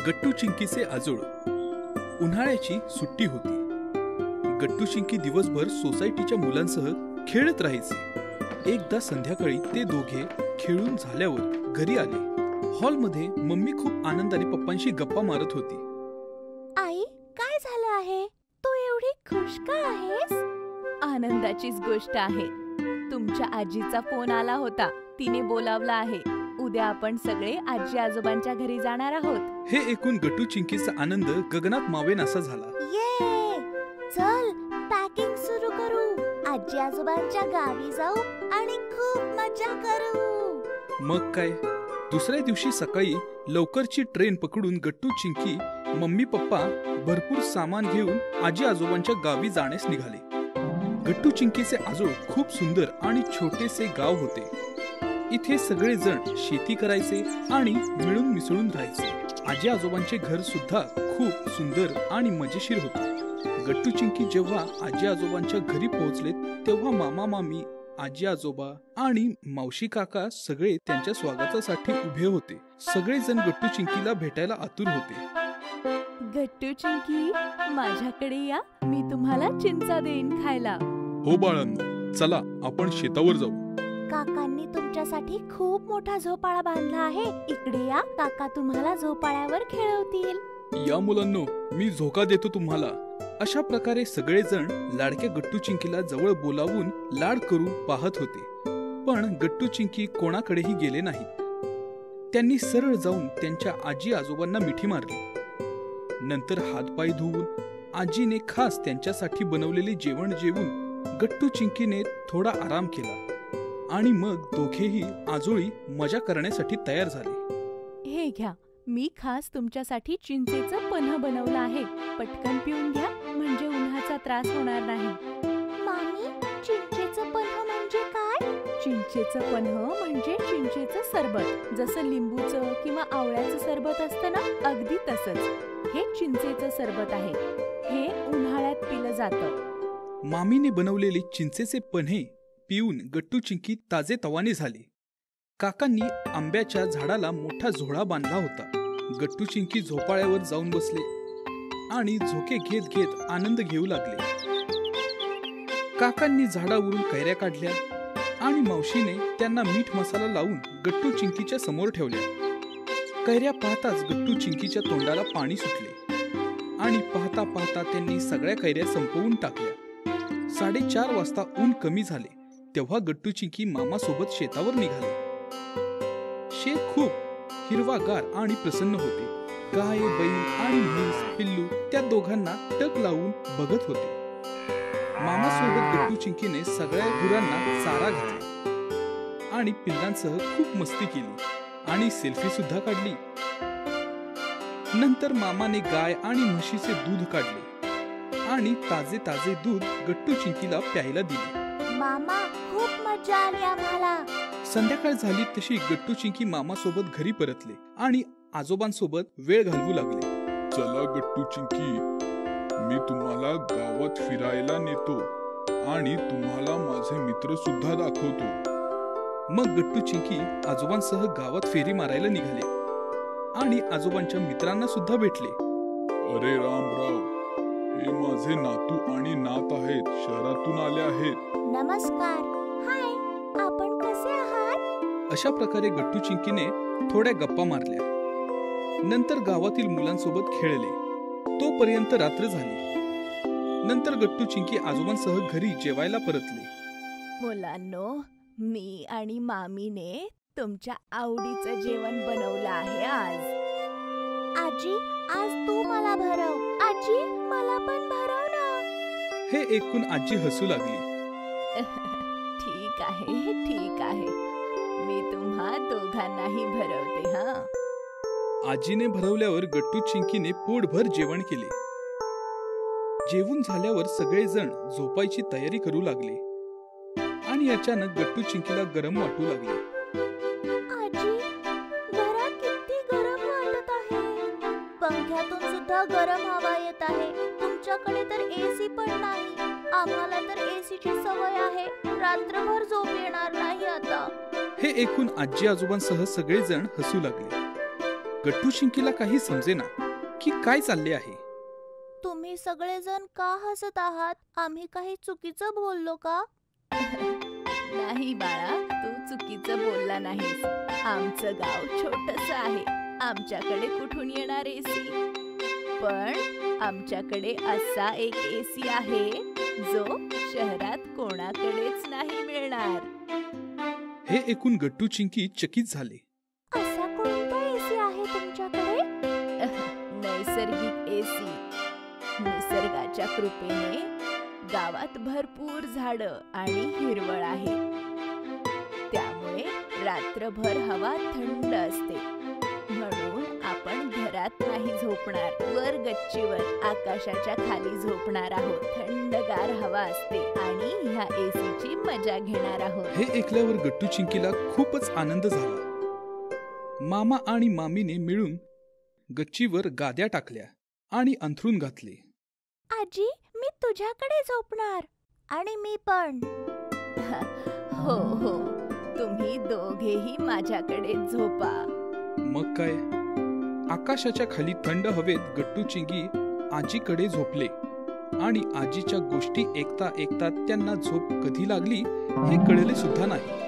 गट्टू चिंकीचे आजोळ. उन्हाळ्याची सुट्टी होती. गट्टू चिंकी दिवसभर सोसायटीच्या मुलांसह खेळत राहायचे. एकदा संध्याकाळी ते दोघे खेळून झाल्यावर घरी आले. हॉलमध्ये मम्मी खूप आनंदाने पप्पांशी गप्पा मारत होती. आई, काय झालं आहे? तू एवढी खुश का आहेस? आनंदाचीच गोष्ट आहे. तुमच्या आजीचा फोन आला होता. तिने बोलावलं आहे. उद्या आपण सगळे आजी आजोबांच्या घरी जाणार आहोत. हे ऐकून गट्टू चिंकीचा आनंद गगनात मावेनासा झाला. ये, चल पॅकिंग सुरू करू. आजी आजोबांच्या गावी जाऊ आणि खूप मजा करू. मग काय, दुसऱ्या दिवशी सकाळी लवकरची ट्रेन पकडून गट्टू चिंकी, मम्मी पप्पा भरपूर सामान घेऊन आजी आजोबांच्या गावी जाण्यास निघाले. गट्टू चिंकीचे आजोळ खूप सुंदर आणि छोटेसे गाव होते. इथे सगळे जण शेती करायचे आणि मिळून मिसळून राहायचे. आजी आजोबांचे घर सुद्धा खूप सुंदर आणि मजेशीर होते. गट्टू चिंकी जेव्हा आजी आजोबांच्या घरी पोहोचले तेव्हा मामा मामी, आजी आजोबा आणि मावशी काका सगळे त्यांच्या स्वागतासाठी उभे होते. सगळे जण गट्टू चिंकीला भेटायला आतुर होते. गट्टू चिंकी, माझ्याकडे या. मी तुम्हाला चिंचा देईन खायला. हो बाळांनो, चला आपण शेतावर जाऊ. काकांनी तुमच्यासाठी खूप मोठा झोपाळा बांधला आहे. इकडे या, काका तुम्हाला झोपाळ्यावर खेळवतील. या मुलांनो, मी झोका देतो तुम्हाला. अशा प्रकारे सगळेजण लाडक्या गट्टू चिंकीला जवळ बोलावून लाड करू पाहत होते. पण गट्टू चिंकी कोणाकडेही गेले नाहीत. त्यांनी सरळ जाऊन त्यांच्या आजी आजोबांना मिठी मारली. नंतर हातपाय धुवून आजीने खास त्यांच्यासाठी बनवलेले जेवण जेवून गट्टू चिंकीने थोडा आराम केला आणि मग दोघेही आजोळी मजा करण्यासाठी तयार झाले. हे घ्या, मी खास तुमच्यासाठी चिंचेचं पन्ह बनवलं आहे. पटकन पिऊन घ्या, म्हणजे उन्हाचा त्रास होणार नाही. मामी, चिंचेचं पन्ह म्हणजे काय? चिंचेचं पन्ह म्हणजे चिंचेचं सरबत. जसं लिंबूचं किंवा आवळ्याचं सरबत असतं ना, अगदी तसंच हे चिंचेचं सरबत आहे. हे उन्हाळ्यात पिलं जातं. मामीने बनवलेले चिंचेचे पन्हे पिऊन गट्टू चिंकी ताजेतवाने झाले. काकांनी आंब्याच्या झाडाला मोठा झोळा बांधला होता. गट्टू चिंकी झोपाळ्यावर जाऊन बसले आणि झोके घेत घेत आनंद घेऊ लागले. काकांनी झाडावरून कैऱ्या काढल्या आणि मावशीने त्यांना मीठ मसाला लावून गट्टू चिंकीच्या समोर ठेवल्या. कैऱ्या पाहताच गट्टू चिंकीच्या तोंडाला पाणी सुटले आणि पाहता पाहता त्यांनी सगळ्या कैऱ्या संपवून टाकल्या. 4:30 वाजता ऊन कमी झाले तेव्हा गट्टू चिंकी मामासोबत शेतावर निघाले. शेत खूप हिरवागार आणि प्रसन्न होते. गाय, बैल आणि म्हैस, पिल्लू त्या दोघांना टक लावून बघत होते. मामासोबत गट्टू चिंकीने सगळ्या गुरांना चारा घातला आणि पिल्लांसह खूप मस्ती केली आणि सेल्फी सुद्धा काढली. नंतर मामाने गाय आणि म्हशीचे दूध काढले आणि ताजे ताजे दूध गट्टू चिंकीला प्यायला दिले. मामा, खूप मजा आली आम्हाला. संध्याकाळ झाली तशी गट्टू चिंकी मामासोबत घरी परतले आणि आजोबांसोबत वेळ घालवू लागले. चला गट्टू चिंकी, मी तुम्हाला गावात फिरायला नेतो आणि तुम्हाला माझे मित्र सुद्धा दाखवतो. मग गट्टू चिंकी आजोबांसह गावात फेरी मारायला निघाले आणि आजोबांच्या मित्रांना सुद्धा भेटले. अरे रामराव, हे माझे नातू आणि नात आहेत. शहरातून आले आहेत. नमस्कार. हाय, आपण कसे आहात? अशा प्रकारे गट्टू चिंकीने थोड्या गप्पा मारल्या. नंतर गावातील मुलांसोबत खेळले. तोपर्यंत रात्र झाली. नंतर गट्टू चिंकी आजोबांसह घरी जेवायला परतले. मुलांनो, मी आणि मामीने तुमच्या आवडीचं जेवण बनवलं आहे आज. आजी, आज तू मला भरव. आजी, मला पण भरव ना. हे ऐकून आजी हसू लागली. ठीक आहे, ठीक आहे. मी तुम्हा दोघांनाही भरवते. हा. आजीने भरवल्यावर गट्टू चिंकीने पोटभर जेवण केले. जेवून झाल्यावर सगळेजण झोपायची तयारी करू लागले आणि अचानक गट्टू चिंकीला गरम वाटू लागले. आजी, घरात किती गरम वाटत आहे. पंख्यातून सुद्धा गरम हवा येत आहे. तुमच्याकडे तर एसी पण नाही. आम्हाला तर एसीची सवय आहे. रात्रभर झोप येणार नाही आता. हे ऐकून आजी आजोबांसह सगळेजण हसू लागले. गट्टू चिंकीला काही समजेना की काय चालले आहे. तुम्ही सगळेजण का हसत आहात? आम्ही काही चुकीचं बोललो का? नाही बाळा, तू चुकीचं बोलला नाहीस. आमचं गाव छोटंसं आहे. आमच्याकडे कुठून येणार एसी? पण आमच्याकडे असा एक एसी आहे जो शहरात कोणाकडेच नाही मिळणार. हे ऐकून गट्टू चिंकी चकित झाले. असा कोणता एसी आहे तुमच्याकडे? नैसर्गिक एसी. निसर्गाच्या कृपेने गावात भरपूर झाडं आणि हिरवळ आहे. त्यामुळे रात्रभर हवा थंड असते. म्हणून आपण घरात नाही झोपणार, वर गच्चीवर आकाशाच्या खाली झोपणार आहोत. थंडगार हवा असते आणि ह्या एसीची मजा घेणार आहोत. हे ऐकल्यावर गट्टू चिंकीला खूपच आनंद झाला. मामा आणि मामीने मिळून गच्चीवर गाद्या टाकल्या आणि अंथरूण घातले. आजी, मी तुझ्याकडे झोपणार. आणि मी पण. हो हो, तुम्ही दोघेही माझ्याकडे झोपा. मग काय, आकाशाच्या खाली थंड हवेत गट्टू चिंकी आजीकडे झोपले आणि आजीच्या गोष्टी ऐकता ऐकता त्यांना झोप कधी लागली हे कळले सुद्धा नाही.